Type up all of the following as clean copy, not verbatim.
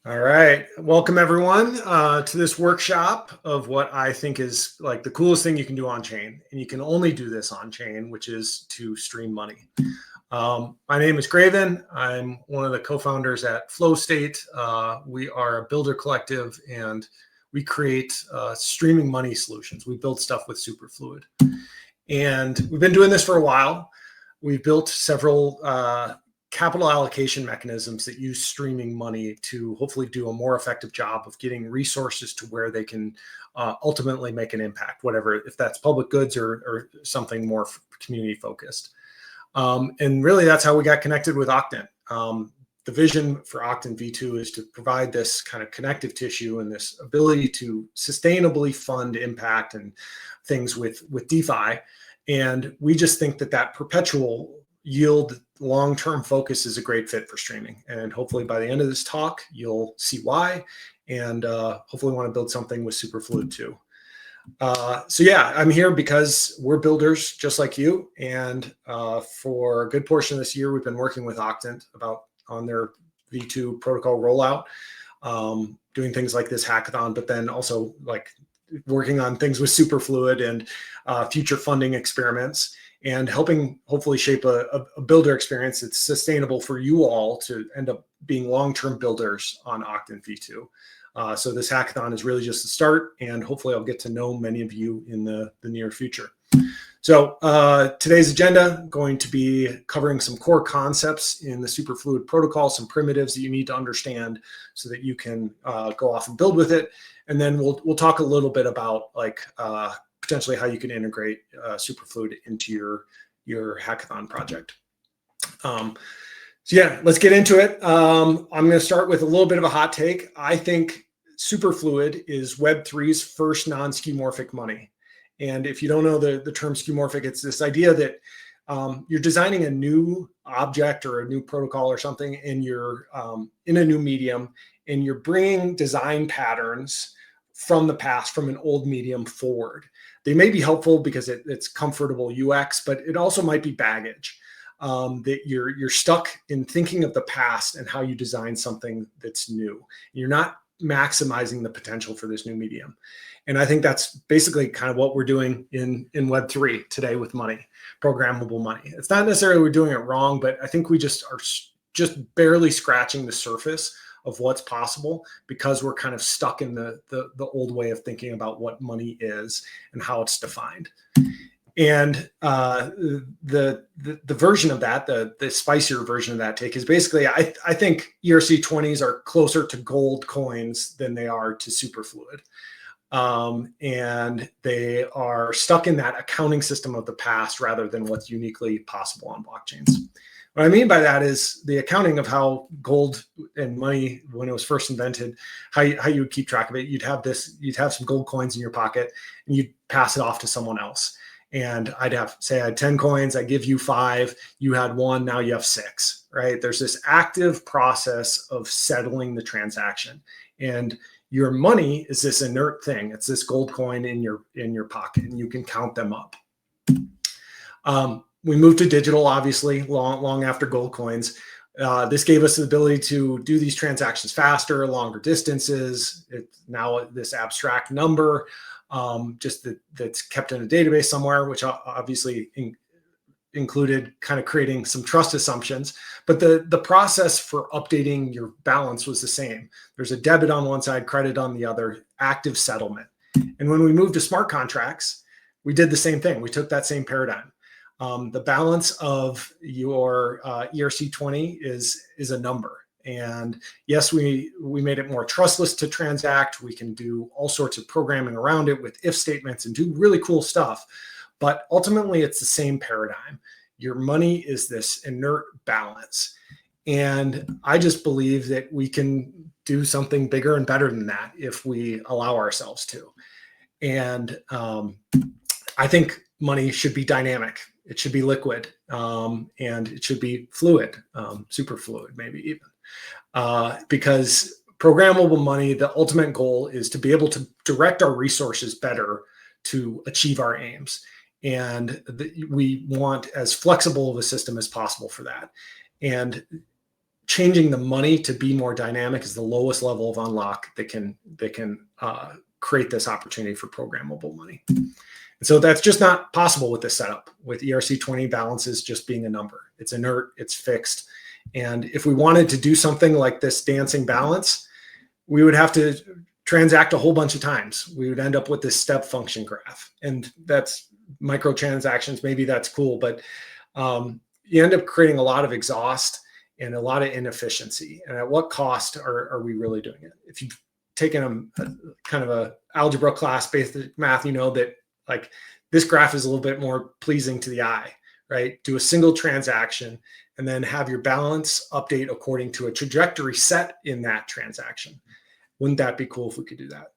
All right. Welcome everyone to this workshop of what I think is like the coolest thing you can do on chain. And you can only do this on chain, which is to stream money. My name is Graven. I'm one of the co-founders at Flow State. We are a builder collective and we create streaming money solutions. We build stuff with Superfluid. And we've been doing this for a while. We've built several capital allocation mechanisms that use streaming money to hopefully do a more effective job of getting resources to where they can ultimately make an impact, whatever, if that's public goods or something more community focused. And really that's how we got connected with Octant. The vision for Octant V2 is to provide this kind of connective tissue and this ability to sustainably fund impact and things with DeFi. And we just think that that perpetual yield long-term focus is a great fit for streaming. And hopefully by the end of this talk, you'll see why, and hopefully want to build something with Superfluid too. So yeah, I'm here because we're builders just like you. And for a good portion of this year, we've been working with Octant on their V2 protocol rollout, doing things like this hackathon, but then also like working on things with Superfluid and future funding experiments, and helping hopefully shape a builder experience that's sustainable for you all to end up being long-term builders on Octant V2. So this hackathon is really just the start, and hopefully I'll get to know many of you in the near future. So today's agenda going to be covering some core concepts in the Superfluid protocol, some primitives that you need to understand so that you can go off and build with it. And then we'll talk a little bit about like potentially how you can integrate Superfluid into your hackathon project. So yeah, let's get into it. I'm going to start with a little bit of a hot take. I think Superfluid is Web3's first non-skeuomorphic money. And if you don't know the term skeuomorphic, it's this idea that you're designing a new object or a new protocol or something, and you're in a new medium, and you're bringing design patterns from the past, from an old medium forward. They may be helpful because it's comfortable UX, but it also might be baggage that you're stuck in thinking of the past and how you design something that's new. You're not maximizing the potential for this new medium. And I think that's basically kind of what we're doing in Web3 today with money, programmable money. It's not necessarily we're doing it wrong, but I think we just are just barely scratching the surface of what's possible because we're kind of stuck in the old way of thinking about what money is and how it's defined. And the version of that, the spicier version of that take is basically, I think ERC20s are closer to gold coins than they are to Superfluid. And they are stuck in that accounting system of the past rather than what's uniquely possible on blockchains. What I mean by that is the accounting of how gold and money, when it was first invented, how you would keep track of it. You'd have some gold coins in your pocket and you'd pass it off to someone else. And I had 10 coins, I give you 5, you had 1, now you have 6, right? There's this active process of settling the transaction. And your money is this inert thing. It's this gold coin in your pocket, and you can count them up. We moved to digital, obviously, long after gold coins. This gave us the ability to do these transactions faster, longer distances. It's now this abstract number, that's kept in a database somewhere, which obviously included kind of creating some trust assumptions. But the process for updating your balance was the same. There's a debit on one side, credit on the other, active settlement. And when we moved to smart contracts, we did the same thing. We took that same paradigm. The balance of your ERC20 is a number. And yes, we made it more trustless to transact. We can do all sorts of programming around it with if statements and do really cool stuff. But ultimately, it's the same paradigm. Your money is this inert balance. And I just believe that we can do something bigger and better than that if we allow ourselves to. And I think money should be dynamic. It should be liquid, and it should be fluid, super fluid, maybe even. Because programmable money, the ultimate goal is to be able to direct our resources better to achieve our aims. And we want as flexible of a system as possible for that. And changing the money to be more dynamic is the lowest level of unlock that can create this opportunity for programmable money. And so that's just not possible with this setup, with ERC20 balances just being a number. It's inert, it's fixed. And if we wanted to do something like this dancing balance, we would have to transact a whole bunch of times. We would end up with this step function graph. And that's microtransactions. Maybe that's cool, but you end up creating a lot of exhaust and a lot of inefficiency. And at what cost are we really doing it? If you've taken a kind of a algebra class, basic math, you know that like this graph is a little bit more pleasing to the eye, right? Do a single transaction and then have your balance update according to a trajectory set in that transaction. Wouldn't that be cool if we could do that?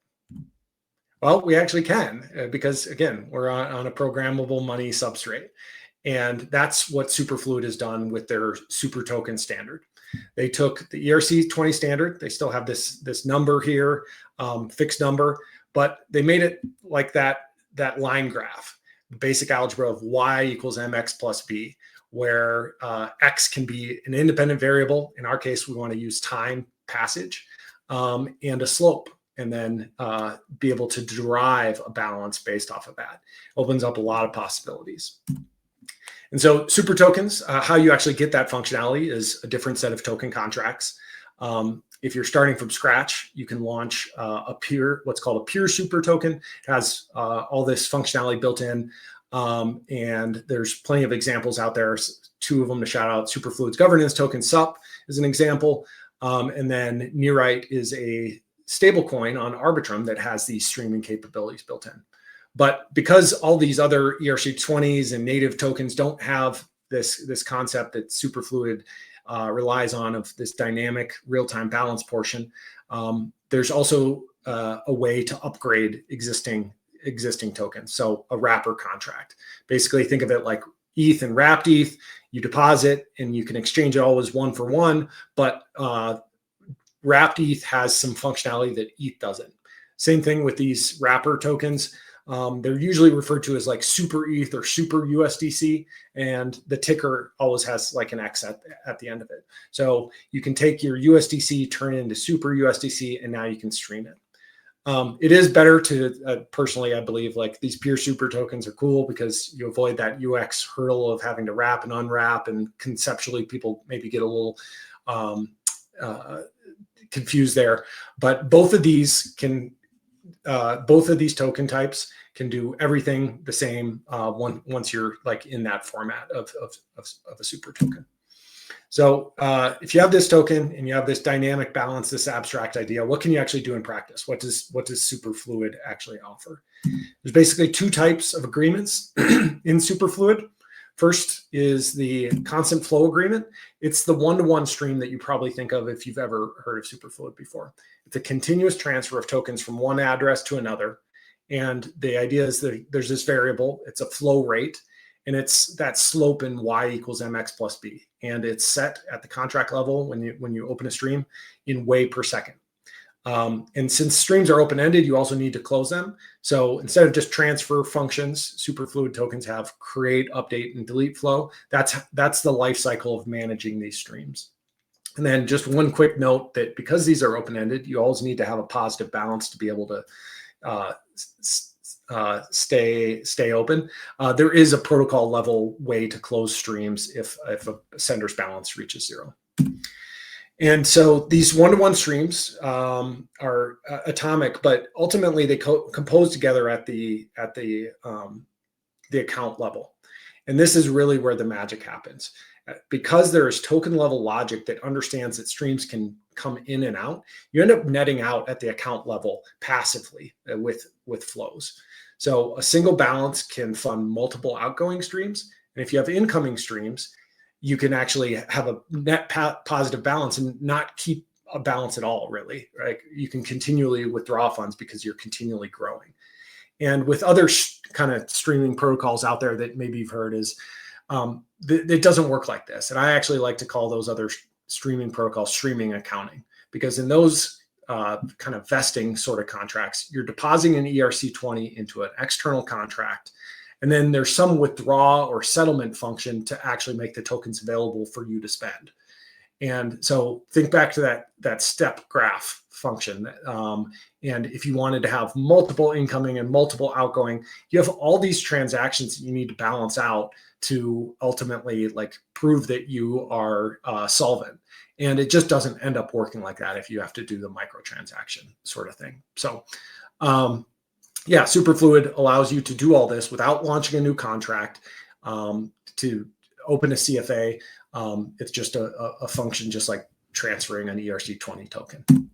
Well, we actually can, because again, we're on a programmable money substrate. And that's what Superfluid has done with their super token standard. They took the ERC20 standard. They still have this number here, fixed number, but they made it like that line graph, basic algebra of y equals mx plus b, where x can be an independent variable. In our case, we want to use time passage and a slope, and then be able to derive a balance based off of that. Opens up a lot of possibilities. And so super tokens, how you actually get that functionality is a different set of token contracts. If you're starting from scratch, you can launch what's called a pure super token. It has all this functionality built in. And there's plenty of examples out there. Two of them to shout out: Superfluid's governance token SUP is an example. And then Nearite is a stablecoin on Arbitrum that has these streaming capabilities built in. But because all these other ERC20s and native tokens don't have this concept that Superfluid relies on, of this dynamic real-time balance portion, there's also a way to upgrade existing tokens. So a wrapper contract. Basically, think of it like ETH and wrapped ETH. You deposit and you can exchange it all as one for one, but wrapped ETH has some functionality that ETH doesn't. Same thing with these wrapper tokens. They're usually referred to as like super ETH or super USDC, and the ticker always has like an X at the end of it. So you can take your USDC, turn it into super USDC, and now you can stream it. It is better to, personally, I believe, like these pure super tokens are cool because you avoid that UX hurdle of having to wrap and unwrap, and conceptually people maybe get a little confused there. But both of these token types can do everything the same once you're like in that format of a super token. So if you have this token and you have this dynamic balance, this abstract idea, what can you actually do in practice? What does Superfluid actually offer? There's basically two types of agreements in Superfluid. First is the constant flow agreement. It's the one-to-one stream that you probably think of if you've ever heard of Superfluid before. It's a continuous transfer of tokens from one address to another. And the idea is that there's this variable, it's a flow rate, and it's that slope in y equals mx plus b. And it's set at the contract level when you open a stream in way per second. And since streams are open-ended, you also need to close them. So instead of just transfer functions, Superfluid tokens have create, update, and delete flow. That's the life cycle of managing these streams. And then just one quick note that because these are open-ended, you always need to have a positive balance to be able to stay open. There is a protocol level way to close streams if a sender's balance reaches zero. And so these one-to-one streams are atomic, but ultimately they compose together at the account level. And this is really where the magic happens. Because there is token level logic that understands that streams can come in and out, you end up netting out at the account level passively with flows. So a single balance can fund multiple outgoing streams. And if you have incoming streams, you can actually have a net positive balance and not keep a balance at all, really. Right? You can continually withdraw funds because you're continually growing. And with other kind of streaming protocols out there that maybe you've heard is, it doesn't work like this. And I actually like to call those other streaming protocols streaming accounting, because in those kind of vesting sort of contracts, you're depositing an ERC20 into an external contract. And then there's some withdraw or settlement function to actually make the tokens available for you to spend. And so think back to that step graph function. And if you wanted to have multiple incoming and multiple outgoing, you have all these transactions that you need to balance out to ultimately like prove that you are solvent. And it just doesn't end up working like that if you have to do the microtransaction sort of thing. So yeah, Superfluid allows you to do all this without launching a new contract, to open a CFA. It's just a function just like transferring an ERC20 token.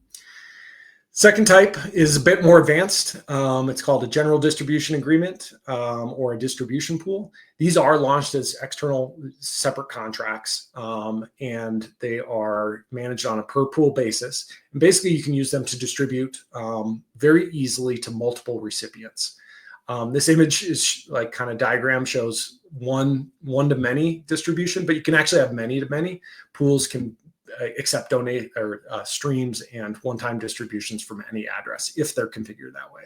Second type is a bit more advanced. It's called a general distribution agreement or a distribution pool. These are launched as external separate contracts, and they are managed on a per pool basis. And basically, you can use them to distribute very easily to multiple recipients. This image is like kind of diagram shows one to many distribution, but you can actually have many to many. Pools can accept donate or streams and one-time distributions from any address if they're configured that way.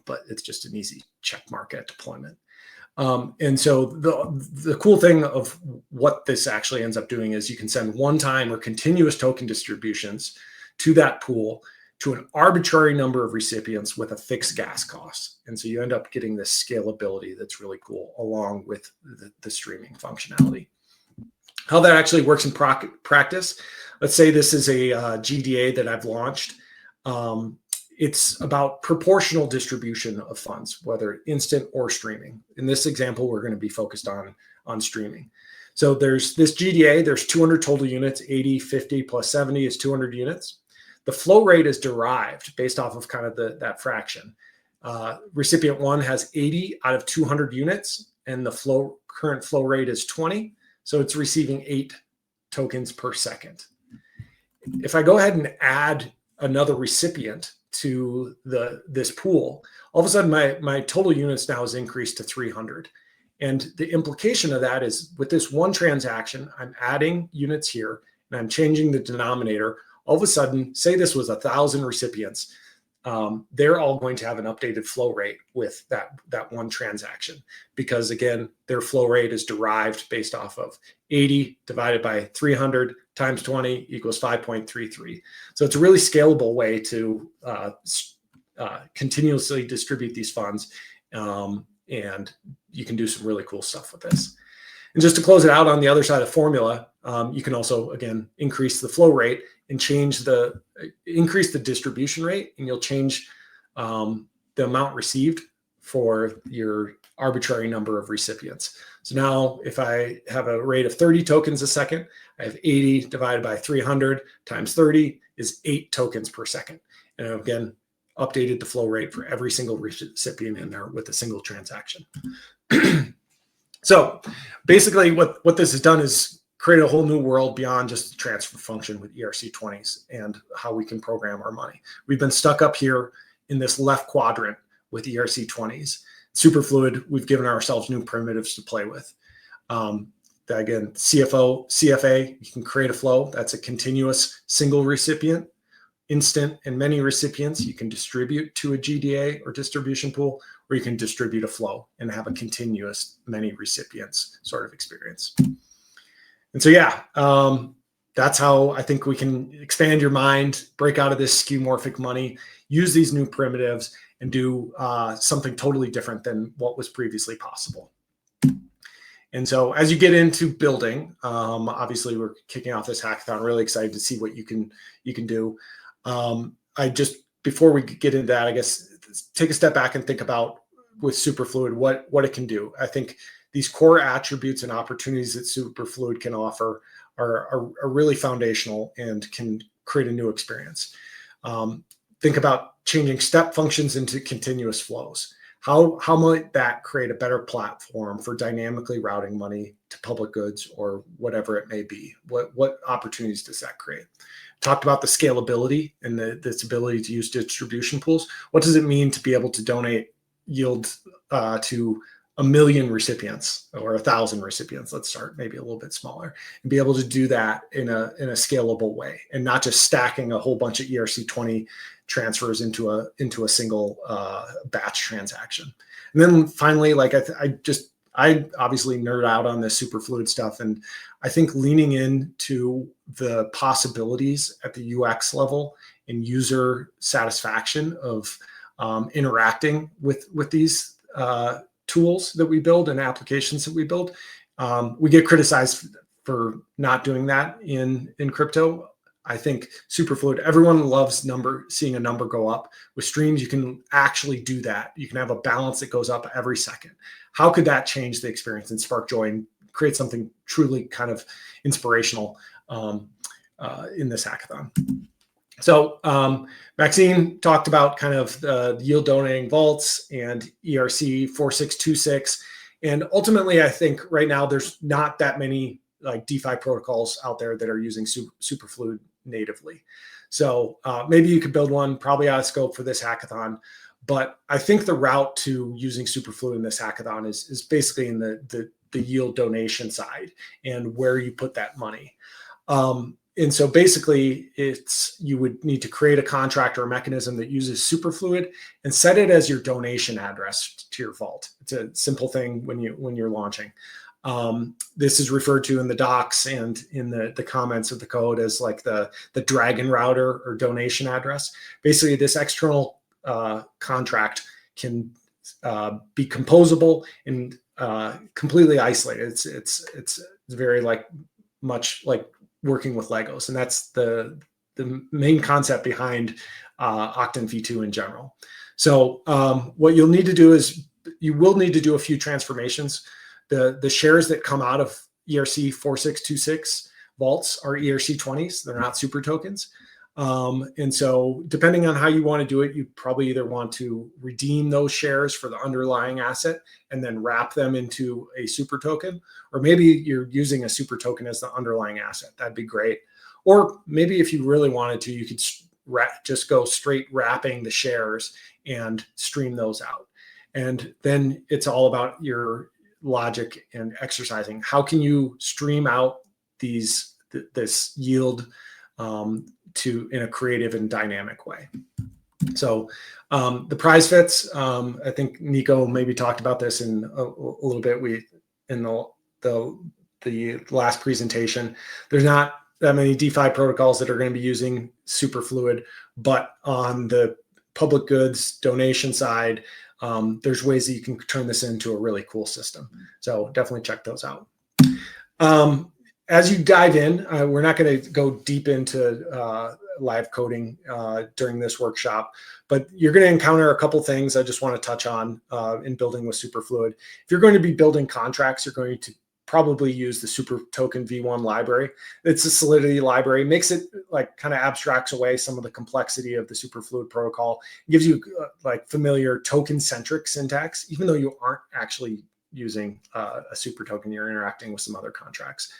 But it's just an easy check mark at deployment. And so the cool thing of what this actually ends up doing is you can send one-time or continuous token distributions to that pool to an arbitrary number of recipients with a fixed gas cost. And so you end up getting this scalability that's really cool along with the streaming functionality. How that actually works in practice, let's say this is a GDA that I've launched. It's about proportional distribution of funds, whether instant or streaming. In this example, we're going to be focused on streaming. So there's this GDA, there's 200 total units, 80, 50 plus 70 is 200 units. The flow rate is derived based off of kind of that fraction. Recipient one has 80 out of 200 units, and the current flow rate is 20. So it's receiving 8 tokens per second. If I go ahead and add another recipient to this pool, all of a sudden my total units now is increased to 300. And the implication of that is with this one transaction, I'm adding units here and I'm changing the denominator. All of a sudden, say this was 1,000 recipients, they're all going to have an updated flow rate with that one transaction, because again, their flow rate is derived based off of 80 divided by 300 times 20 equals 5.33. So it's a really scalable way to continuously distribute these funds, and you can do some really cool stuff with this. And just to close it out on the other side of the formula, you can also, again, increase the flow rate and increase the distribution rate, and you'll change the amount received for your arbitrary number of recipients. So now if I have a rate of 30 tokens a second, I have 80 divided by 300 times 30 is 8 tokens per second. And again, updated the flow rate for every single recipient in there with a single transaction. So basically what this has done is create a whole new world beyond just the transfer function with ERC20s and how we can program our money. We've been stuck up here in this left quadrant with ERC20s. Superfluid, we've given ourselves new primitives to play with. Again, CFA, you can create a flow. That's a continuous single recipient, instant and many recipients. You can distribute to a GDA or distribution pool, or you can distribute a flow and have a continuous many recipients sort of experience. And so, yeah, that's how I think we can expand your mind, break out of this skeuomorphic money, use these new primitives, and do something totally different than what was previously possible. And so as you get into building, obviously we're kicking off this hackathon, really excited to see what you can do. Before we get into that, I guess, take a step back and think about with Superfluid, what it can do. I think these core attributes and opportunities that Superfluid can offer are really foundational and can create a new experience. Think about changing step functions into continuous flows. How might that create a better platform for dynamically routing money to public goods or whatever it may be? What opportunities does that create? Talked about the scalability and this ability to use distribution pools. What does it mean to be able to donate yield to 1 million recipients or 1,000 recipients? Let's start maybe a little bit smaller and be able to do that in a scalable way, and not just stacking a whole bunch of ERC20 transfers into a single batch transaction. And then finally, like I just I obviously nerd out on this Superfluid stuff, and I think leaning into the possibilities at the UX level and user satisfaction of interacting with these tools that we build and applications that we build. We get criticized for not doing that in crypto. I think Superfluid, everyone loves seeing a number go up. With streams, you can actually do that. You can have a balance that goes up every second. How could that change the experience and spark joy and create something truly kind of inspirational in this hackathon? So Maxine talked about kind of the yield donating vaults and ERC 4626. And ultimately, I think right now there's not that many like DeFi protocols out there that are using Superfluid natively. So maybe you could build one, probably out of scope for this hackathon. But I think the route to using Superfluid in this hackathon is basically in the yield donation side and where you put that money. And so basically, you would need to create a contract or a mechanism that uses Superfluid and set it as your donation address to your vault. It's a simple thing when you're launching. This is referred to in the docs and in the comments of the code as like the dragon router or donation address. Basically, this external contract can be composable and completely isolated. It's very much like working with Legos, and that's the main concept behind Octant V2 in general. So what you'll need to do is you will need to do a few transformations. The shares that come out of ERC 4626 vaults are ERC 20s. They're not super tokens. And so depending on how you want to do it, you probably either want to redeem those shares for the underlying asset and then wrap them into a super token, or maybe you're using a super token as the underlying asset. That'd be great. Or maybe if you really wanted to, you could just go straight wrapping the shares and stream those out. And then it's all about your logic and exercising. How can you stream out this yield in a creative and dynamic way? So the prize fits, I think Nico maybe talked about this in a little bit. In the last presentation, there's not that many DeFi protocols that are going to be using Superfluid, but on the public goods donation side, there's ways that you can turn this into a really cool system. So definitely check those out. As you dive in, we're not going to go deep into live coding during this workshop, but you're going to encounter a couple things I just want to touch on in building with Superfluid. If you're going to be building contracts, you're going to probably use the Super Token V1 library. It's a Solidity library, makes it like kind of abstracts away some of the complexity of the Superfluid protocol, gives you like familiar token-centric syntax, even though you aren't actually using a super token, you're interacting with some other contracts.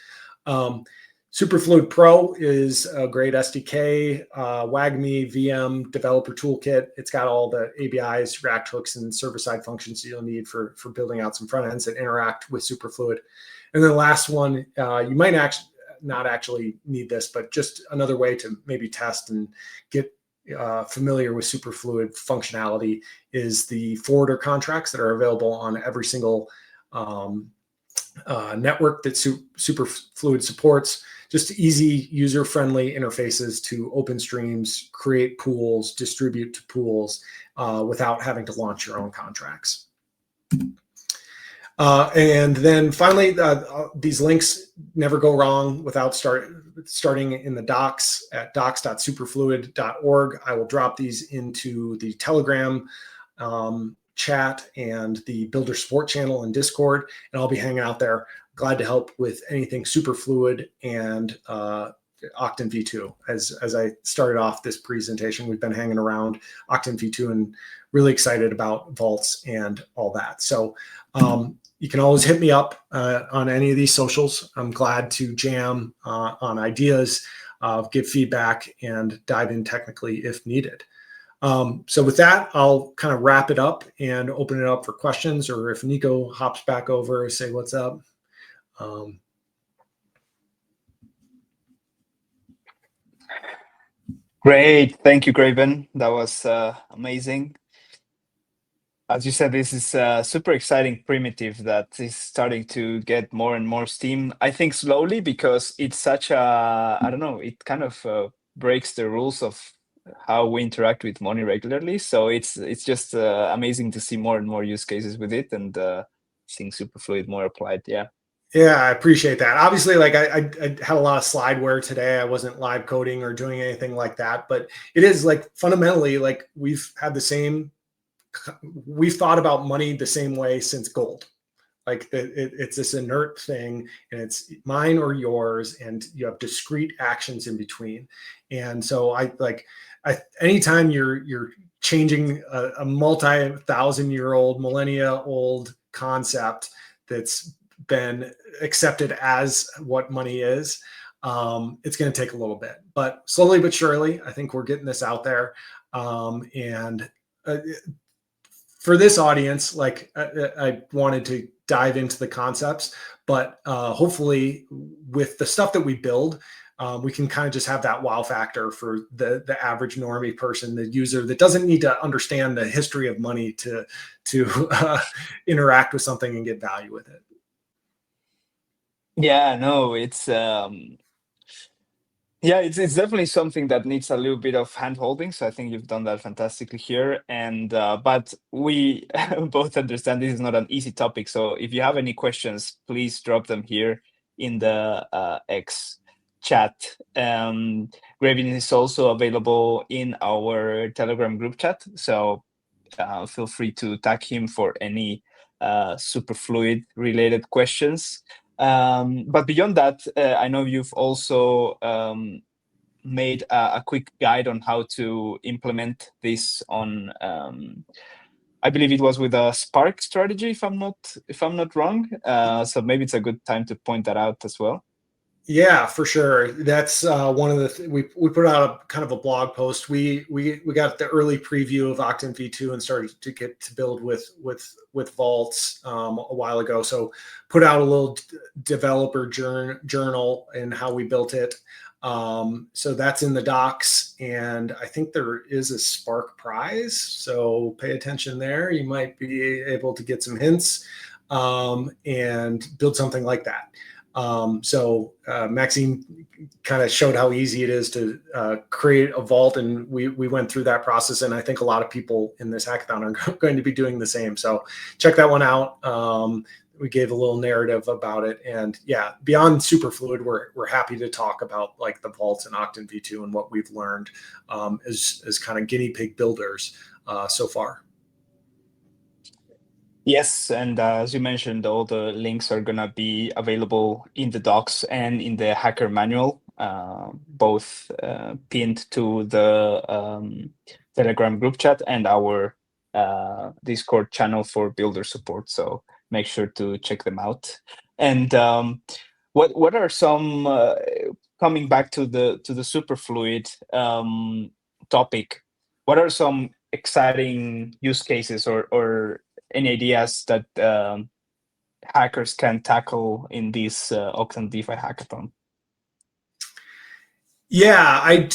Superfluid Pro is a great SDK, WAGMI, VM, developer toolkit. It's got all the ABIs, React hooks, and server-side functions you'll need for building out some front ends that interact with Superfluid. And then the last one, you might not actually need this, but just another way to maybe test and get familiar with Superfluid functionality is the forwarder contracts that are available on every single network that Superfluid supports. Just easy, user-friendly interfaces to open streams, create pools, distribute to pools without having to launch your own contracts. And then finally, these links never go wrong without starting in the docs at docs.superfluid.org. I will drop these into the Telegram chat and the Builder Support channel and Discord, and I'll be hanging out there. Glad to help with anything Superfluid and Octant V2. As I started off this presentation, we've been hanging around Octant V2 and really excited about vaults and all that. So you can always hit me up on any of these socials. I'm glad to jam on ideas, give feedback, and dive in technically if needed. So with that, I'll kind of wrap it up and open it up for questions, or if Nico hops back over, say what's up. Great. Thank you, Graven. That was amazing. As you said, this is a super exciting primitive that is starting to get more and more steam. I think slowly, because it's such a, I don't know, it kind of breaks the rules of how we interact with money regularly. So it's just amazing to see more and more use cases with it, and seeing Superfluid more applied. Yeah. Yeah, I appreciate that. Obviously, like I had a lot of slideware today. I wasn't live coding or doing anything like that, but it is like fundamentally like we've thought about money the same way since gold. Like it's this inert thing, and it's mine or yours, and you have discrete actions in between. And so anytime you're changing a multi-thousand-year-old, millennia-old concept that's been accepted as what money is, it's going to take a little bit, but slowly but surely, I think we're getting this out there. And for this audience, like I wanted to dive into the concepts, but hopefully with the stuff that we build, we can kind of just have that wow factor for the average normie person, the user that doesn't need to understand the history of money to interact with something and get value with it. Yeah, no, it's yeah, it's definitely something that needs a little bit of hand holding. So I think you've done that fantastically here. And but we both understand this is not an easy topic. So if you have any questions, please drop them here in the X chat. Graven is also available in our Telegram group chat. So feel free to tag him for any Superfluid related questions. But beyond that, I know you've also made a quick guide on how to implement this on. I believe it was with a Spark strategy, if I'm not wrong. So maybe it's a good time to point that out as well. Yeah, for sure. That's one of the we put out a kind of a blog post. We got the early preview of Octant v2 and started to get to build with vaults a while ago. So put out a little developer journal and how we built it. So that's in the docs, and I think there is a Spark prize. So pay attention there. You might be able to get some hints and build something like that. So Maxime kind of showed how easy it is to create a vault, and we went through that process, and I think a lot of people in this hackathon are going to be doing the same. So check that one out. We gave a little narrative about it, and yeah, beyond Superfluid, we're happy to talk about like the vaults and Octant v2 and what we've learned as kind of guinea pig builders so far. Yes, and as you mentioned, all the links are going to be available in the docs and in the hacker manual, both pinned to the Telegram group chat and our Discord channel for builder support. So make sure to check them out. And what are some coming back to the Superfluid topic? What are some exciting use cases or any ideas that hackers can tackle in this Octant DeFi hackathon? Yeah, I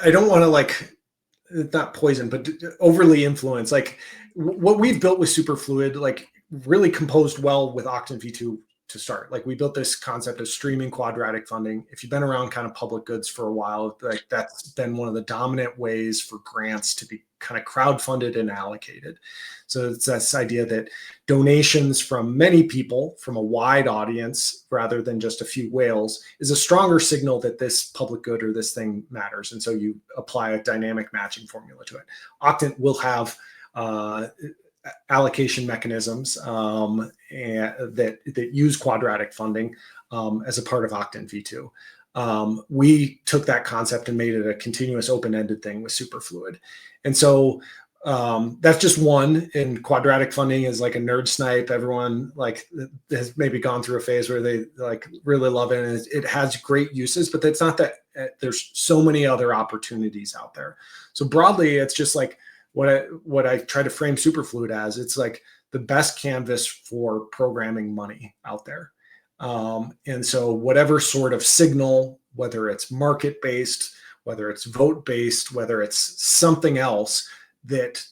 don't want to like, not poison, but overly influence. Like what we've built with Superfluid, like really composed well with Octant v2 to start. Like we built this concept of streaming quadratic funding. If you've been around kind of public goods for a while, like that's been one of the dominant ways for grants to be kind of crowdfunded and allocated. So it's this idea that donations from many people, from a wide audience, rather than just a few whales, is a stronger signal that this public good or this thing matters. And so you apply a dynamic matching formula to it. Octant will have allocation mechanisms that use quadratic funding as a part of Octant v2. We took that concept and made it a continuous open-ended thing with Superfluid. And so that's just one. And quadratic funding is like a nerd snipe. Everyone like has maybe gone through a phase where they like really love it, and it has great uses, but that's not that there's so many other opportunities out there. So broadly, it's just like what I try to frame Superfluid as. It's like the best canvas for programming money out there. And so whatever sort of signal, whether it's market-based, whether it's vote-based, whether it's something else that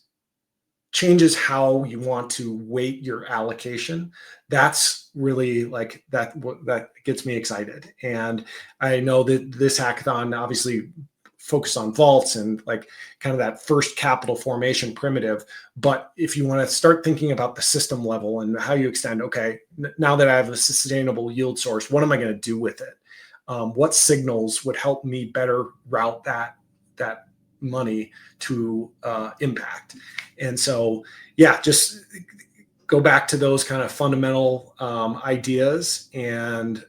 changes how you want to weight your allocation. That's really like that gets me excited. And I know that this hackathon obviously focused on vaults and like kind of that first capital formation primitive. But if you want to start thinking about the system level and how you extend, okay, now that I have a sustainable yield source, what am I going to do with it? What signals would help me better route that money to impact? And so, yeah, just go back to those kind of fundamental ideas, and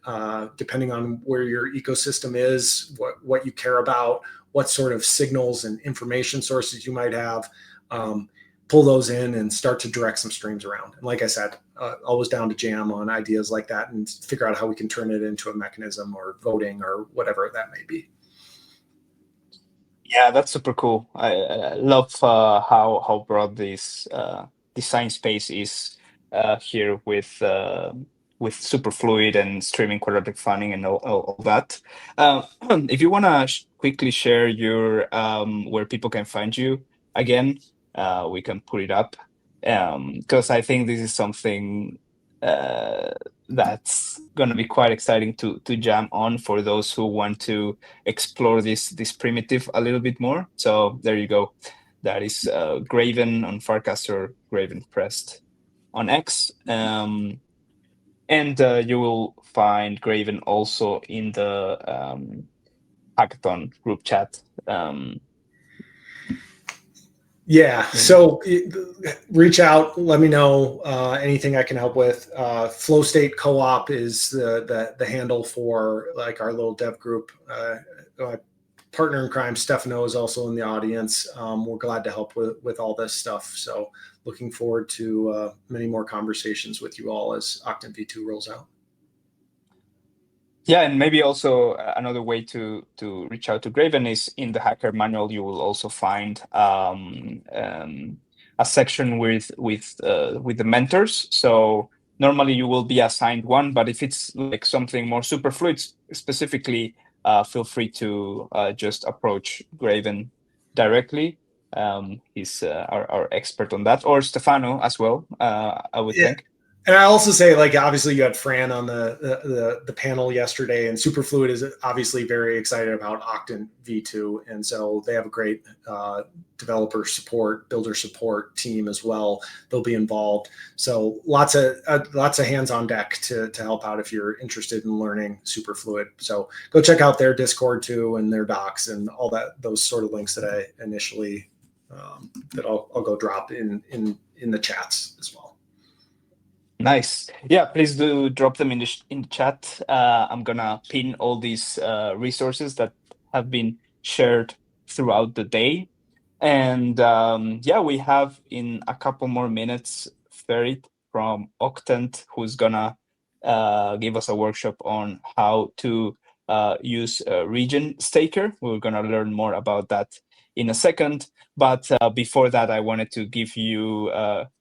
depending on where your ecosystem is, what you care about, what sort of signals and information sources you might have, pull those in and start to direct some streams around. And like I said, always down to jam on ideas like that and figure out how we can turn it into a mechanism or voting or whatever that may be. Yeah, that's super cool. I love how broad this design space is here with Superfluid and streaming quadratic funding and all that. If you want to quickly share your where people can find you again, we can put it up, because I think this is something that's going to be quite exciting to jam on for those who want to explore this primitive a little bit more. So there you go. That is Graven on Farcaster, Graven Pressed on X. And you will find Graven also in the Hackathon group chat. Yeah, so reach out, let me know anything I can help with. Flow State Co-op is the handle for like our little dev group. Partner in crime, Stefano, is also in the audience. We're glad to help with all this stuff. So looking forward to many more conversations with you all as Octant V2 rolls out. Yeah, and maybe also another way to reach out to Graven is in the hacker manual. You will also find a section with the mentors. So normally you will be assigned one, but if it's like something more Superfluid specifically, feel free to just approach Graven directly. He's our expert on that, or Stefano as well. I would think. And I also say, like, obviously you had Fran on the panel yesterday, and Superfluid is obviously very excited about Octant V2. And so they have a great developer support, builder support team as well. They'll be involved. So lots of hands on deck to help out if you're interested in learning Superfluid. So go check out their Discord too, and their docs and all those sort of links that I initially, that I'll go drop in the chats as well. Nice. Yeah, please do drop them in the chat. I'm gonna pin all these resources that have been shared throughout the day. And yeah, we have in a couple more minutes Ferit from Octant, who's gonna give us a workshop on how to use Region Staker. We're gonna learn more about that in a second. But before that, I wanted to give you,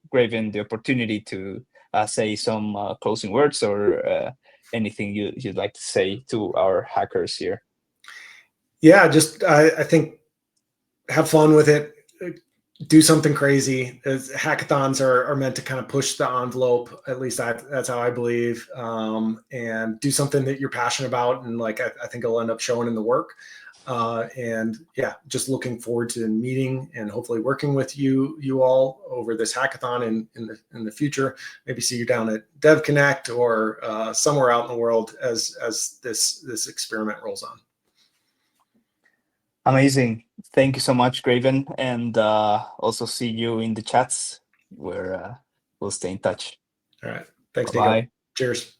Graven, the opportunity to say some closing words or anything you'd like to say to our hackers here. Yeah, just I think have fun with it. Do something crazy. Hackathons are meant to kind of push the envelope. At least that's how I believe. And do something that you're passionate about, and like I think it'll end up showing in the work. And yeah, just looking forward to meeting and hopefully working with you all over this hackathon in the future. Maybe see you down at Dev Connect or somewhere out in the world as this experiment rolls on. Amazing. Thank you so much, Graven, and also see you in the chats where we'll stay in touch. All right. Thanks, Bye. Nico. Cheers.